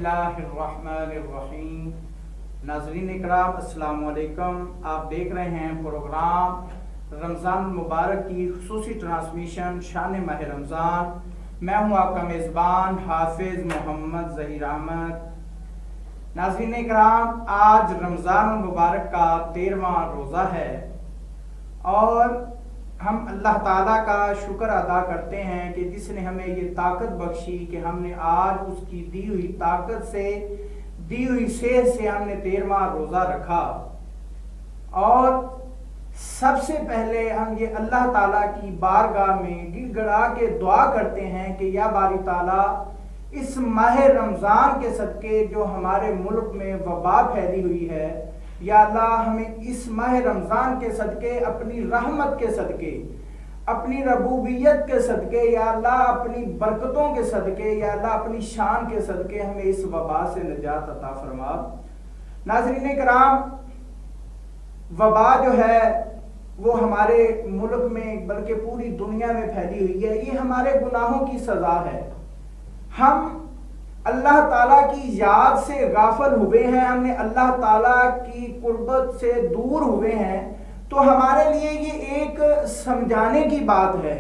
اللہ الرحمن الرحیم۔ ناظرین اکرام السلام علیکم۔ آپ دیکھ رہے ہیں پروگرام رمضان المبارک کی خصوصی ٹرانسمیشن شان ماہ رمضان۔ میں ہوں آپ کا میزبان حافظ محمد ظہیر احمد۔ ناظرین اکرام، آج رمضان المبارک کا 13واں روزہ ہے اور ہم اللہ تعالیٰ کا شکر ادا کرتے ہیں کہ جس نے ہمیں یہ طاقت بخشی کہ ہم نے آج اس کی دی ہوئی طاقت سے، دی ہوئی صحت سے ہم نے 13واں روزہ رکھا۔ اور سب سے پہلے ہم یہ اللہ تعالیٰ کی بارگاہ میں گڑ گڑا کے دعا کرتے ہیں کہ یا باری تعالیٰ، اس ماہ رمضان کے صدقے جو ہمارے ملک میں وبا پھیلی ہوئی ہے، یا اللہ ہمیں اس ماہ رمضان کے صدقے، اپنی رحمت کے صدقے، اپنی ربوبیت کے صدقے، یا اللہ اپنی برکتوں کے صدقے، یا اللہ اپنی شان کے صدقے ہمیں اس وبا سے نجات عطا فرما۔ ناظرین کرام، وبا جو ہے وہ ہمارے ملک میں بلکہ پوری دنیا میں پھیلی ہوئی ہے۔ یہ ہمارے گناہوں کی سزا ہے۔ ہم اللہ تعالیٰ کی یاد سے غافل ہوئے ہیں، ہم نے اللہ تعالیٰ کی قربت سے دور ہوئے ہیں، تو ہمارے لیے یہ ایک سمجھانے کی بات ہے،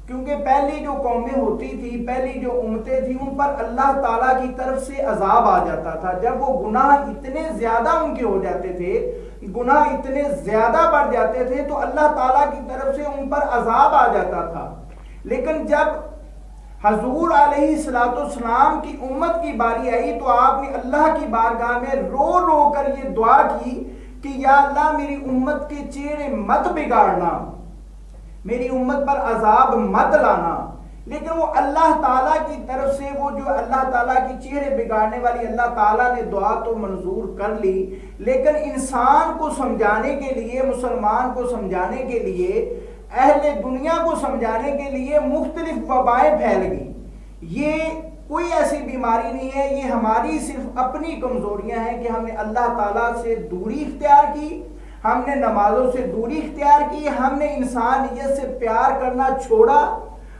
کیونکہ پہلی جو قومیں ہوتی تھی، پہلی جو امتیں تھیں، ان پر اللہ تعالیٰ کی طرف سے عذاب آ جاتا تھا۔ جب وہ گناہ اتنے زیادہ ان کے ہو جاتے تھے، گناہ اتنے زیادہ بڑھ جاتے تھے، تو اللہ تعالیٰ کی طرف سے ان پر عذاب آ جاتا تھا۔ لیکن جب حضور علیہ السلام کی امت کی باری آئی تو آپ نے اللہ کی بارگاہ میں رو رو کر یہ دعا کی کہ یا اللہ میری امت کے چہرے مت بگاڑنا، میری امت پر عذاب مت لانا۔ لیکن وہ اللہ تعالیٰ کی طرف سے وہ جو اللہ تعالیٰ کی چہرے بگاڑنے والی اللہ تعالیٰ نے دعا تو منظور کر لی، لیکن انسان کو سمجھانے کے لیے، مسلمان کو سمجھانے کے لیے، اہل دنیا کو سمجھانے کے لیے مختلف وبائیں پھیل گئی۔ یہ کوئی ایسی بیماری نہیں ہے، یہ ہماری صرف اپنی کمزوریاں ہیں کہ ہم نے اللہ تعالیٰ سے دوری اختیار کی، ہم نے نمازوں سے دوری اختیار کی، ہم نے انسانیت سے پیار کرنا چھوڑا،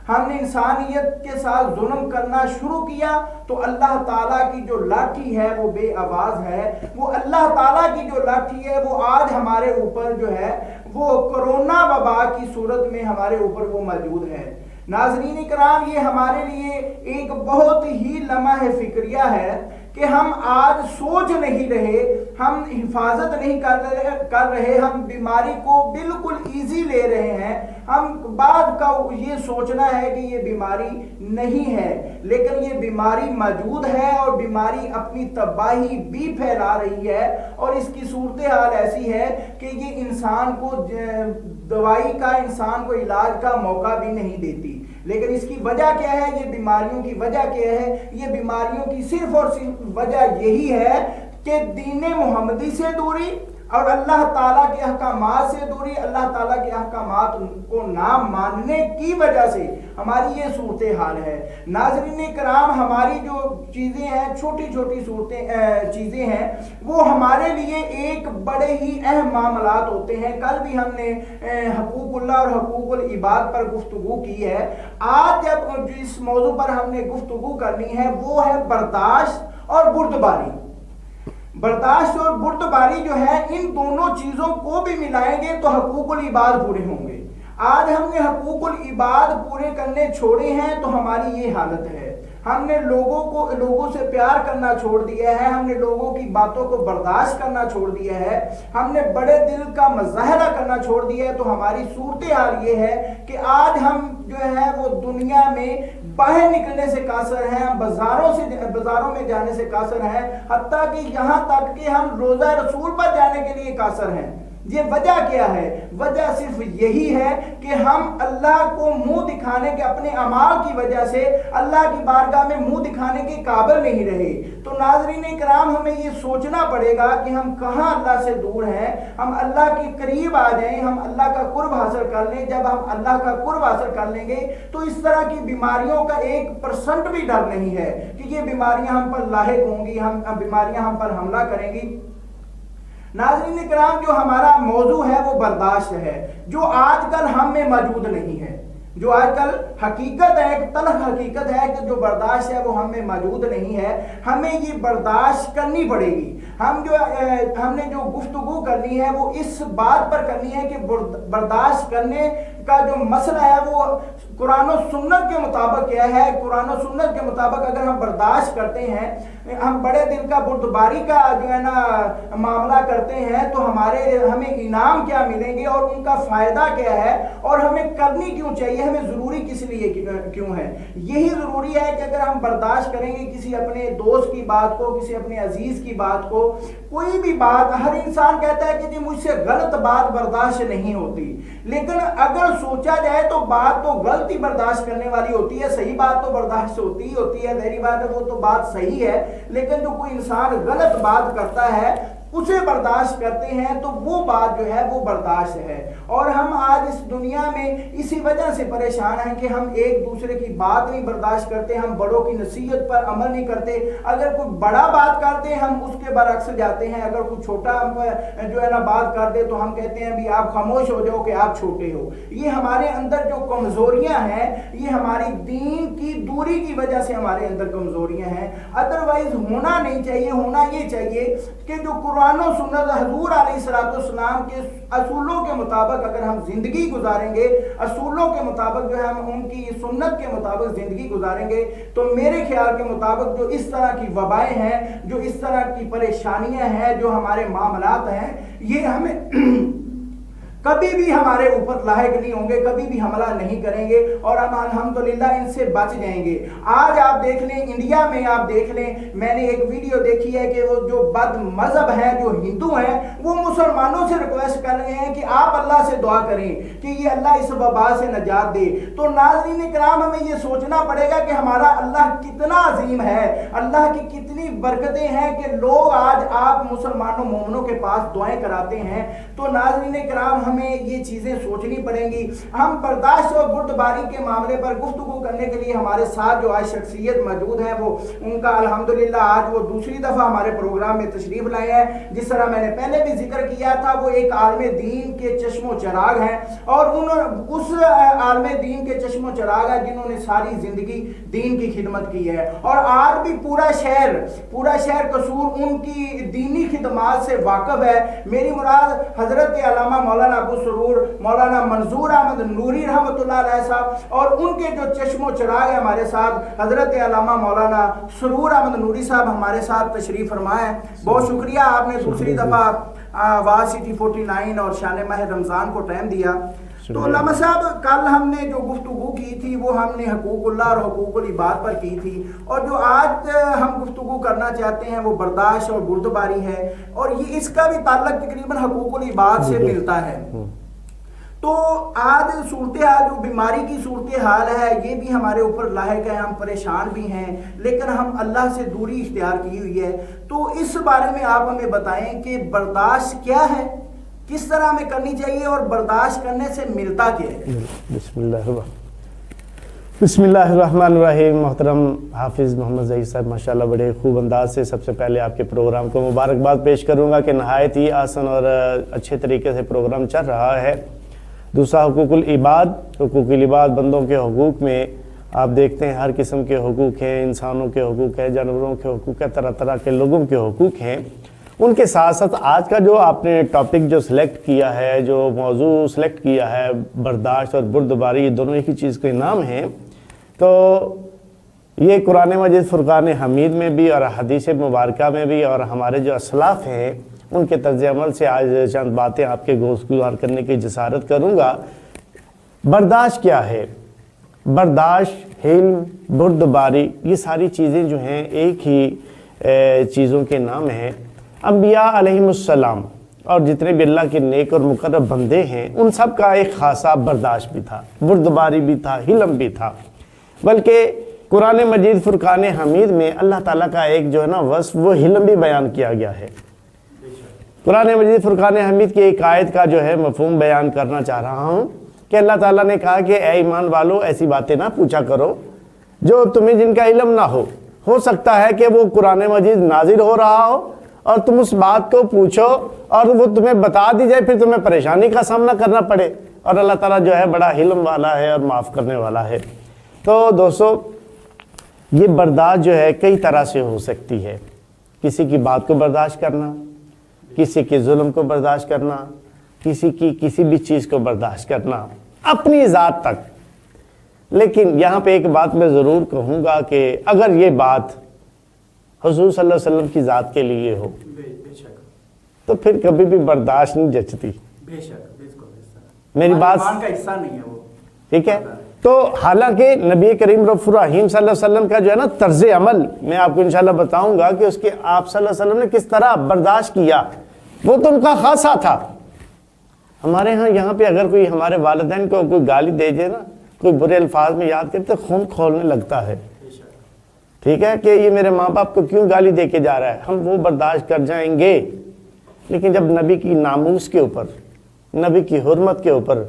ہم نے انسانیت کے ساتھ ظلم کرنا شروع کیا، تو اللہ تعالیٰ کی جو لاٹھی ہے وہ بے آواز ہے۔ وہ اللہ تعالیٰ کی جو لاٹھی ہے وہ آج ہمارے اوپر جو ہے وہ کرونا وبا کی صورت میں ہمارے اوپر وہ موجود ہے۔ ناظرین کرام، یہ ہمارے لیے ایک بہت ہی لمحہ فکریہ ہے کہ ہم آج سوچ نہیں رہے، ہم حفاظت نہیں کر رہے، ہم بیماری کو بالکل ایزی لے رہے ہیں۔ ہم بعد کا یہ سوچنا ہے کہ یہ بیماری نہیں ہے، لیکن یہ بیماری موجود ہے اور بیماری اپنی تباہی بھی پھیلا رہی ہے، اور اس کی صورتحال ایسی ہے کہ یہ انسان کو دوائی کا، انسان کو علاج کا موقع بھی نہیں دیتی۔ لیکن اس کی وجہ کیا ہے؟ یہ بیماریوں کی وجہ کیا ہے؟ یہ بیماریوں کی صرف اور صرف وجہ یہی ہے کہ دین محمدی سے دوری اور اللہ تعالیٰ کے احکامات سے دوری، اللہ تعالیٰ کے احکامات کو نہ ماننے کی وجہ سے ہماری یہ صورتحال ہے۔ ناظرین کرام، ہماری جو چیزیں ہیں، چھوٹی چھوٹی چیزیں ہیں، وہ ہمارے لیے ایک بڑے ہی اہم معاملات ہوتے ہیں۔ کل بھی ہم نے حقوق اللہ اور حقوق العباد پر گفتگو کی ہے۔ آج جب جس موضوع پر ہم نے گفتگو کرنی ہے وہ ہے برداشت اور بردباری۔ برداشت اور بردباری جو ہے، ان دونوں چیزوں کو بھی ملائیں گے تو حقوق العباد پورے ہوں گے۔ آج ہم نے حقوق العباد پورے کرنے چھوڑے ہیں تو ہماری یہ حالت ہے۔ ہم نے لوگوں سے پیار کرنا چھوڑ دیا ہے، ہم نے لوگوں کی باتوں کو برداشت کرنا چھوڑ دیا ہے، ہم نے بڑے دل کا مظاہرہ کرنا چھوڑ دیا ہے، تو ہماری صورتحال یہ ہے کہ آج ہم جو ہے وہ دنیا میں باہر نکلنے سے قاصر ہیں، ہم بازاروں میں جانے سے قاصر ہیں، حتیٰ کہ یہاں تک کہ ہم روضہ رسول پر جانے کے لیے قاصر ہیں۔ یہ وجہ کیا ہے؟ وجہ صرف یہی ہے کہ ہم اللہ کو منہ دکھانے کے، اپنے اعمال کی وجہ سے اللہ کی بارگاہ میں منہ دکھانے کے قابل نہیں رہے۔ تو ناظرین کرام، ہمیں یہ سوچنا پڑے گا کہ ہم کہاں اللہ سے دور ہیں، ہم اللہ کے قریب آ جائیں، ہم اللہ کا قرب حاصل کر لیں۔ جب ہم اللہ کا قرب حاصل کر لیں گے تو اس طرح کی بیماریوں کا 1% بھی ڈر نہیں ہے کہ یہ بیماریاں ہم پر لاحق ہوں گی، بیماریاں ہم پر حملہ کریں گی۔ ناظرین کرام، جو ہمارا موضوع ہے وہ برداشت ہے، جو آج کل ہم میں موجود نہیں ہے۔ جو آج کل حقیقت ہے، ایک تلخ حقیقت ہے کہ جو برداشت ہے وہ ہم میں موجود نہیں ہے. ہمیں یہ برداشت کرنی پڑے گی. ہم نے جو گفتگو کرنی ہے وہ اس بات پر کرنی ہے کہ برداشت کرنے کا جو مسئلہ ہے وہ قرآن و سنت کے مطابق کیا ہے. قرآن و سنت کے مطابق اگر ہم برداشت کرتے ہیں، ہم بڑے دل کا بردباری کا جو ہے نا معاملہ کرتے ہیں، تو ہمیں انعام کیا ملیں گے اور ان کا فائدہ کیا ہے، اور ہمیں کرنی کیوں چاہیے، ہمیں ضروری کس لیے کیوں ہے. یہی ضروری ہے کہ اگر ہم برداشت کریں گے کسی اپنے دوست کی بات کو، کسی اپنے عزیز کی بات کو، کوئی بھی بات، ہر انسان کہتا ہے کہ جی مجھ سے غلط بات برداشت نہیں ہوتی، لیکن اگر سوچا جائے تو بات تو غلط ہی برداشت کرنے والی ہوتی ہے، صحیح بات تو برداشت ہوتی ہے. میری بات ہے وہ تو بات صحیح ہے، لیکن جو کوئی انسان غلط بات کرتا ہے اسے برداشت کرتے ہیں تو وہ بات جو ہے وہ برداشت ہے. اور ہم آج اس دنیا میں اسی وجہ سے پریشان ہیں کہ ہم ایک دوسرے کی بات نہیں برداشت کرتے، ہم بڑوں کی نصیحت پر عمل نہیں کرتے. اگر کوئی بڑا بات کرتے ہیں ہم اس کے برعکس جاتے ہیں، اگر کوئی چھوٹا جو ہے نا بات کر دے تو ہم کہتے ہیں بھی آپ خاموش ہو جاؤ کہ آپ چھوٹے ہو. یہ ہمارے اندر جو کمزوریاں ہیں، یہ ہماری دین کی دوری کی وجہ سے ہمارے اندر کمزوریاں ہیں. ادروائز ہونا نہیں چاہیے. ہونا یہ چاہیے کہ جو قرآن و سنت حضور علیہ السلام کے اصولوں کے مطابق اگر ہم زندگی گزاریں گے، اصولوں کے مطابق جو ہے ہم ان کی سنت کے مطابق زندگی گزاریں گے، تو میرے خیال کے مطابق جو اس طرح کی وبائیں ہیں، جو اس طرح کی پریشانیاں ہیں، جو ہمارے معاملات ہیں، یہ ہمیں کبھی بھی ہمارے اوپر لاحق نہیں ہوں گے، کبھی بھی حملہ نہیں کریں گے، اور ہم الحمدللہ ان سے بچ جائیں گے. آج آپ دیکھ لیں انڈیا میں، آپ دیکھ لیں، میں نے ایک ویڈیو دیکھی ہے کہ وہ جو بد مذہب ہیں، جو ہندو ہیں، وہ مسلمانوں سے ریکویسٹ کر رہے ہیں کہ آپ اللہ سے دعا کریں کہ یہ اللہ اس وبا سے نجات دے. تو ناظرین کرام، ہمیں یہ سوچنا پڑے گا کہ ہمارا اللہ کتنا عظیم ہے، اللہ کی کتنی برکتیں ہیں کہ لوگ آج آپ مسلمانوں مومنوں کے پاس دعائیں کراتے ہیں. تو ناظرین کرام، ہمیں یہ چیزیں سوچنی پڑیں گی. ہم برداشت اور بردباری کے معاملے پر گفتگو کرنے کے لیے ہمارے ساتھ جو آج شخصیت موجود ہے، وہ ان کا الحمدللہ آج وہ دوسری دفعہ ہمارے پروگرام میں تشریف لائے ہیں. جس طرح میں نے پہلے بھی ذکر کیا تھا، وہ ایک عالم دین کے چشم و چراغ ہیں، اور اس عالم دین کے چشم و چراغ ہے جنہوں نے ساری زندگی دین کی خدمت کی ہے، اور آج بھی پورا شہر قصور ان کی دینی خدمات سے واقف ہے. میری مراد حضرت علامہ مولانا ابو سرور مولانا منظور احمد نوری رحمۃ اللہ علیہ صاحب، اور ان کے جو چشم و چراغ ہے ہمارے ساتھ حضرت علامہ مولانا سرور احمد نوری صاحب ہمارے ساتھ تشریف فرما ہے. بہت شکریہ، آپ نے دوسری دفعہ آواز سٹی 49 اور شان ماہ رمضان کو ٹائم دیا. تو علامہ صاحب، کل ہم نے جو گفتگو کی تھی وہ ہم نے حقوق اللہ اور حقوق العباد پر کی تھی، اور جو آج ہم گفتگو کرنا چاہتے ہیں وہ برداشت اور بردباری ہے، اور یہ اس کا بھی تعلق تقریباً حقوق العباد سے ملتا ہے. تو آج صورتحال، جو بیماری کی صورتحال ہے، یہ بھی ہمارے اوپر لاحق ہے، ہم پریشان بھی ہیں، لیکن ہم اللہ سے دوری اختیار کی ہوئی ہے. تو اس بارے میں آپ ہمیں بتائیں کہ برداشت کیا ہے، کس طرح ہمیں کرنی چاہیے، اور برداشت کرنے سے ملتا کیا ہے. بسم اللہ الرحمن الرحیم. محترم حافظ محمد ظہیر صاحب، ماشاءاللہ بڑے خوب انداز سے سب سے پہلے آپ کے پروگرام کو مبارکباد پیش کروں گا کہ نہایت ہی آسان اور اچھے طریقے سے پروگرام چل رہا ہے. دوسرا حقوق العباد بندوں کے حقوق میں آپ دیکھتے ہیں ہر قسم کے حقوق ہیں، انسانوں کے حقوق ہیں، جانوروں کے حقوق ہیں، طرح طرح کے لوگوں کے حقوق ہیں. ان کے ساتھ ساتھ آج کا جو آپ نے ٹاپک جو سلیکٹ کیا ہے، جو موضوع سلیکٹ کیا ہے، برداشت اور بردباری، یہ دونوں ایک ہی چیز کے نام ہیں. تو یہ قرآن مجید فرقان حمید میں بھی اور حدیث مبارکہ میں بھی، اور ہمارے جو اسلاف ہیں ان کے طرز عمل سے آج چند باتیں آپ کے گوشگزار کرنے کی جسارت کروں گا. برداشت کیا ہے؟ برداشت، حلم، بردباری، یہ ساری چیزیں جو ہیں ایک ہی چیزوں کے نام ہیں. انبیاء علیہم السلام اور جتنے بھی اللہ کے نیک اور مقرب بندے ہیں، ان سب کا ایک خاصا برداشت بھی تھا، بردباری بھی تھا، حلم بھی تھا. بلکہ قرآن مجید فرقان حمید میں اللہ تعالیٰ کا ایک جو ہے نا وصف، وہ حلم بھی بیان کیا گیا ہے. قرآن مجید فرقان حمید کی ایک آیت کا جو ہے مفہوم بیان کرنا چاہ رہا ہوں کہ اللہ تعالیٰ نے کہا کہ اے ایمان والو، ایسی باتیں نہ پوچھا کرو جو تمہیں جن کا علم نہ ہو سکتا ہے کہ وہ قرآن مجید نازل ہو رہا ہو اور تم اس بات کو پوچھو اور وہ تمہیں بتا دی جائے، پھر تمہیں پریشانی کا سامنا کرنا پڑے. اور اللہ تعالیٰ جو ہے بڑا حلم والا ہے اور معاف کرنے والا ہے۔ تو دوستو یہ برداشت جو ہے کئی طرح سے ہو سکتی ہے، کسی کی بات کو برداشت کرنا، کسی کے ظلم کو برداشت کرنا، کسی کی کسی بھی چیز کو برداشت کرنا اپنی ذات تک۔ لیکن یہاں پہ ایک بات میں ضرور کہوں گا کہ اگر یہ بات حضور صلی اللہ علیہ وسلم کی ذات کے لیے ہو تو پھر کبھی بھی برداشت نہیں جچتی۔ میری بات ایمان کا حصہ نہیں ہے وہ، ٹھیک ہے؟ تو حالانکہ نبی کریم رؤوف الرحیم صلی اللہ علیہ وسلم کا جو ہے نا طرز عمل میں آپ کو انشاءاللہ بتاؤں گا کہ اس کے آپ صلی اللہ علیہ وسلم نے کس طرح برداشت کیا، وہ تو ان کا خاصہ تھا۔ ہمارے ہاں یہاں پہ اگر کوئی ہمارے والدین کو کوئی گالی دے جائے نا، کوئی برے الفاظ میں یاد کرتے خون کھولنے لگتا ہے، ٹھیک ہے کہ یہ میرے ماں باپ کو کیوں گالی دے کے جا رہا ہے، ہم وہ برداشت کر جائیں گے۔ لیکن جب نبی کی ناموس کے اوپر، نبی کی حرمت کے اوپر،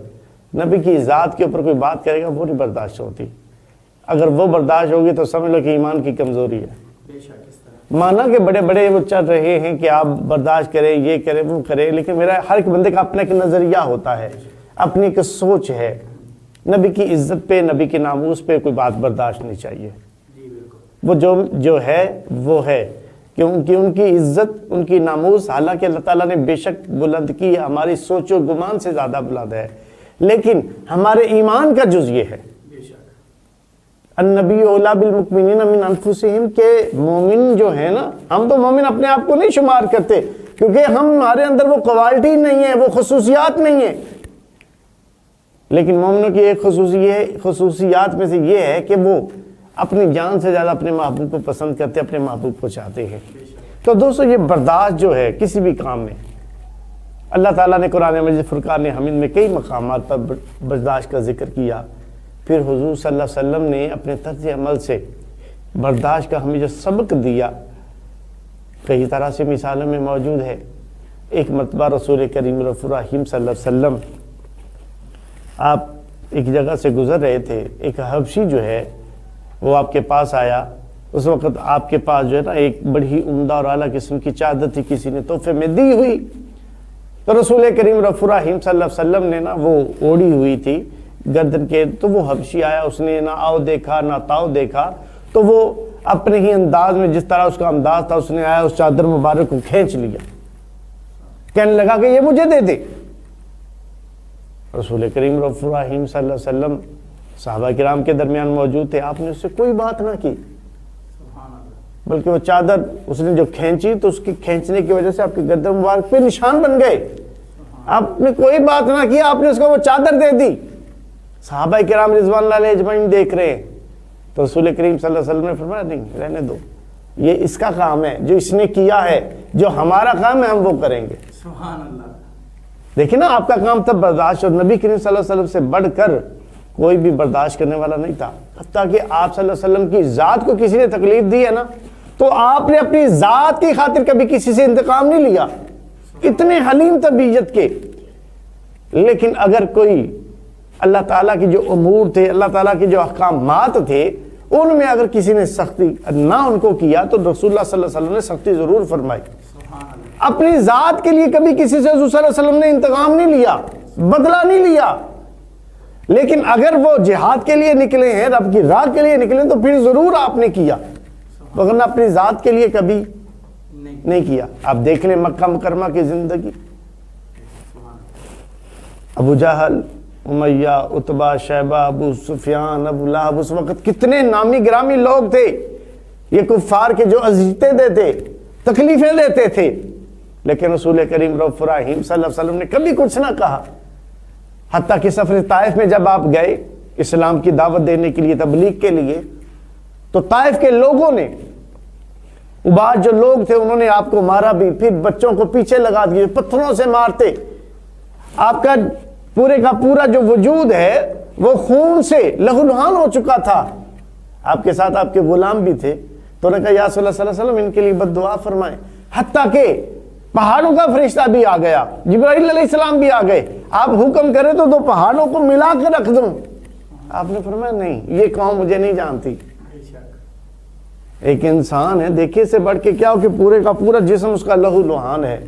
نبی کی ذات کے اوپر کوئی بات کرے گا وہ نہیں برداشت ہوتی۔ اگر وہ برداشت ہوگی تو سمجھ لو کہ ایمان کی کمزوری ہے۔ مانا کہ بڑے بڑے وہ چل رہے ہیں کہ آپ برداشت کریں، یہ کریں وہ کریں، لیکن میرا ہر ایک بندے کا اپنا ایک نظریہ ہوتا ہے، اپنی ایک سوچ ہے۔ نبی کی عزت پہ، نبی کے ناموس پہ کوئی بات برداشت نہیں چاہیے۔ وہ جو ہے وہ ہے، کیونکہ ان کی عزت، ان کی ناموس حالانکہ اللہ تعالیٰ نے بے شک بلند کی، ہماری سوچ و گمان سے زیادہ بلند ہے، لیکن ہمارے ایمان کا جز یہ ہے النبی اولیٰ بالمؤمنین من انفسہم، کہ مومن جو ہے نا، ہم تو مومن اپنے آپ کو نہیں شمار کرتے کیونکہ ہمارے اندر وہ کوالٹی نہیں ہے، وہ خصوصیات نہیں ہے، لیکن مومنوں کی ایک خصوصیات میں سے یہ ہے کہ وہ اپنی جان سے زیادہ اپنے محبوب کو پسند کرتے، اپنے محبوب کو چاہتے ہیں۔ تو دوستو یہ برداشت جو ہے کسی بھی کام میں، اللہ تعالیٰ نے قرآن مجید فرقان حمید میں کئی مقامات پر برداشت کا ذکر کیا، پھر حضور صلی اللہ علیہ وسلم نے اپنے طرز عمل سے برداشت کا ہمیں جو سبق دیا کئی طرح سے مثالوں میں موجود ہے۔ ایک مرتبہ رسول کریم رؤوف الرحیم صلی اللہ علیہ وسلم آپ ایک جگہ سے گزر رہے تھے، ایک حبشی جو ہے وہ آپ کے پاس آیا، اس وقت آپ کے پاس جو ہے نا ایک بڑی عمدہ اور اعلیٰ قسم کی چادر تھی، کسی نے تحفے میں دی ہوئی، تو رسول کریم رؤوف الرحیم صلی اللہ علیہ وسلم نے نا وہ اوڑی ہوئی تھی گردن کے، تو وہ حبشی آیا، اس نے نہ آؤ دیکھا نہ تاؤ دیکھا، تو وہ اپنے ہی انداز میں، جس طرح اس کا انداز تھا، اس نے آیا اس چادر مبارک کو کھینچ لیا، کہنے لگا کہ یہ مجھے دے دے۔ رسول کریم رؤوف الرحیم صلی اللہ علیہ وسلم صحابہ کرام کے درمیان موجود تھے، آپ نے اس سے کوئی بات نہ کی، بلکہ وہ چادر اس نے جو کھینچی تو اس کی کھینچنے کی وجہ سے آپ کی گردن مبارک پہ نشان بن گئے، آپ نے کوئی بات نہ کی، آپ نے اس کو وہ چادر دے دی۔ صحابہ کرام رضوان اللہ علیہ اجمعین دیکھ رہے ہیں، تو رسول کریم صلی اللہ علیہ وسلم نے فرمایا نہیں رہنے دو، یہ اس کا کام ہے، جو اس نے کیا ہے، جو ہمارا کام ہے ہم وہ کریں گے۔ سبحان اللہ۔ دیکھیں نا آپ کا کام تب برداشت، اور نبی کریم صلی اللہ علیہ وسلم سے بڑھ کر کوئی بھی برداشت کرنے والا نہیں تھا، حتیٰ کہ آپ صلی اللہ علیہ وسلم کی ذات کو کسی نے تکلیف دی ہے نا تو آپ نے اپنی ذات کی خاطر کبھی کسی سے انتقام نہیں لیا، اتنے حلیم طبیعت کے۔ لیکن اگر کوئی اللہ تعالیٰ کی جو امور تھے، اللہ تعالیٰ کے جو احکامات تھے، ان میں اگر کسی نے سختی نہ ان کو کیا تو رسول اللہ صلی اللہ علیہ وسلم نے سختی ضرور فرمائی۔ اپنی ذات کے لیے کبھی کسی سے حضور صلی اللہ علیہ وسلم نے انتقام نہیں لیا، بدلہ نہیں لیا، لیکن اگر وہ جہاد کے لیے نکلے ہیں، رب کی راہ کے لیے نکلے تو پھر ضرور آپ نے کیا، وگرنہ اپنی ذات کے لیے کبھی نہیں کیا۔ آپ دیکھ لیں مکہ مکرمہ کی زندگی، ابو جہل، امیہ، عتبہ، شیبہ، ابو سفیان، ابو لہب، اس وقت کتنے نامی گرامی لوگ تھے، یہ کفار کے جو اذیتیں دیتے، تکلیفیں دیتے تھے، لیکن رسول کریم رؤوف الرحیم صلی اللہ علیہ وسلم نے کبھی کچھ نہ کہا۔ حتیٰ کہ سفر طائف میں جب آپ گئے اسلام کی دعوت دینے کے لیے، تبلیغ کے لیے، تو طائف کے لوگوں نے، بعض جو لوگ تھے انہوں نے آپ کو مارا بھی، پھر بچوں کو پیچھے لگا دیے، پتھروں سے مارتے، آپ کا پورے کا پورا جو وجود ہے وہ خون سے لہولہان ہو چکا تھا۔ آپ کے ساتھ آپ کے غلام بھی تھے، تو انہوں نے کہا یا رسول اللہ صلی اللہ علیہ وسلم ان کے لیے بد دعا فرمائیں۔ حتیٰ کہ پہاڑوں کا فرشتہ بھی آ گیا، جبرائیل علیہ السلام بھی آ گئے، آپ حکم کریں تو دو پہاڑوں کو ملا کے رکھ دوں۔ آپ نے فرمایا نہیں، یہ قوم مجھے نہیں جانتی۔ ایک انسان ہے، دیکھیے سے بڑھ کے کیا ہو کہ پورے کا پورا جسم اس کا لہو لہان ہے،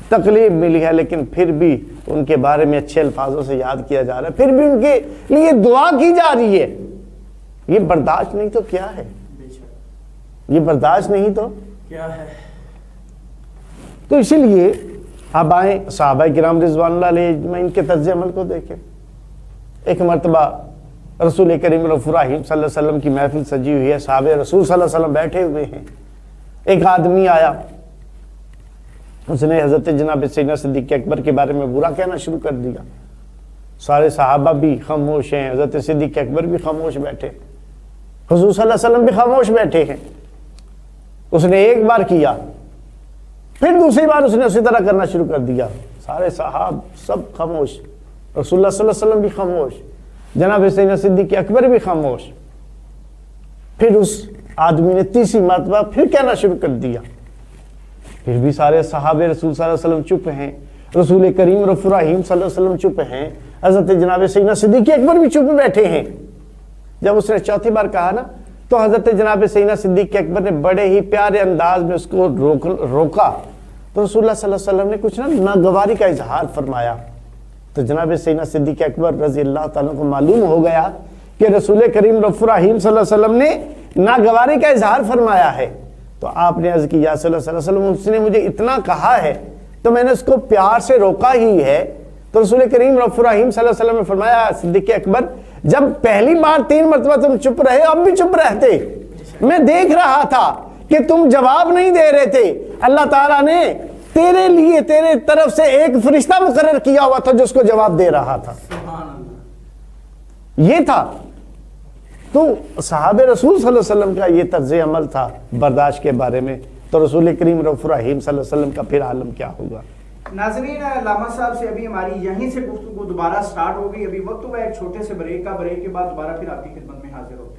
تکلیف ملی ہے، لیکن پھر بھی ان کے بارے میں اچھے الفاظوں سے یاد کیا جا رہا ہے، پھر بھی ان کے لیے دعا کی جا رہی ہے۔ یہ برداشت نہیں تو کیا ہے؟ یہ برداشت نہیں تو کیا ہے؟ تو اسی لیے اب آئیں صحابہ کرام رضوان اللہ علیہ اجمعین کے طرز عمل کو دیکھیں۔ ایک مرتبہ رسول کریم رؤوف الرحیم صلی اللہ علیہ وسلم کی محفل سجی ہوئی ہے، صحابہ رسول صلی اللہ علیہ وسلم بیٹھے ہوئے ہیں، ایک آدمی آیا، اس نے حضرت جناب سیدنا صدیق اکبر کے بارے میں برا کہنا شروع کر دیا۔ سارے صحابہ بھی خاموش ہیں، حضرت صدیق اکبر بھی خاموش بیٹھے، حضور صلی اللہ علیہ وسلم بھی خاموش بیٹھے ہیں۔ اس نے ایک بار کیا، پھر دوسری بار اس نے اسی طرح کرنا شروع کر دیا، سارے صحاب سب خاموش، رسول اللہ صلی اللہ علیہ وسلم بھی خاموش، جناب سیدنا صدیق اکبر بھی خاموش۔ پھر اس آدمی نے تیسری مرتبہ پھر کہنا شروع کر دیا، پھر بھی سارے صحابہ رسول صلی اللہ علیہ وسلم چپ ہیں، رسول کریم رؤوف الرحیم صلی اللہ علیہ وسلم چپ ہیں، حضرت جناب سیدنا صدیق اکبر بھی چپ بیٹھے ہیں۔ جب اس نے چوتھی بار کہا نا، تو حضرت جناب سیدنا صدیق اکبر نے بڑے ہی پیارے انداز میں اس کو روکا، تو رسول اللہ صلی اللہ علیہ وسلم نے کچھ ناگواری کا اظہار فرمایا۔ تو جناب سیدنا صدیق اکبر رضی اللہ تعالیٰ کو معلوم ہو گیا کہ رسول کریم رؤوف الرحیم صلی اللہ علیہ وسلم نے ناگواری کا اظہار فرمایا ہے۔ تو آپ نے عرض کی، یا صلی اللہ علیہ وسلم، اس نے مجھے اتنا کہا ہے تو میں نے اس کو پیار سے روکا ہی ہے۔ تو رسول کریم رؤوف الرحیم صلی اللہ علیہ وسلم نے فرمایا، صدیق اکبر، جب پہلی بار 3 مرتبہ تم چپ رہے، اب بھی چپ رہتے، میں دیکھ رہا تھا کہ تم جواب نہیں دے رہے تھے، اللہ تعالیٰ نے تیرے لیے تیرے طرف سے ایک فرشتہ مقرر کیا ہوا تھا جو اس کو جواب دے رہا تھا۔ یہ تھا تو صحابہ رسول صلی اللہ علیہ وسلم کا یہ طرز عمل تھا برداشت کے بارے میں، تو رسول کریم رؤوف الرحیم صلی اللہ علیہ وسلم کا پھر عالم کیا ہوگا؟ ناظرین، علامہ صاحب سے ابھی ہماری یہیں سے گفتگو دوبارہ سٹارٹ ہو گئی، ابھی وقت ہوا ایک چھوٹے سے بریک کا، بریک کے بعد دوبارہ پھر آپ کی خدمت میں حاضر ہوگا۔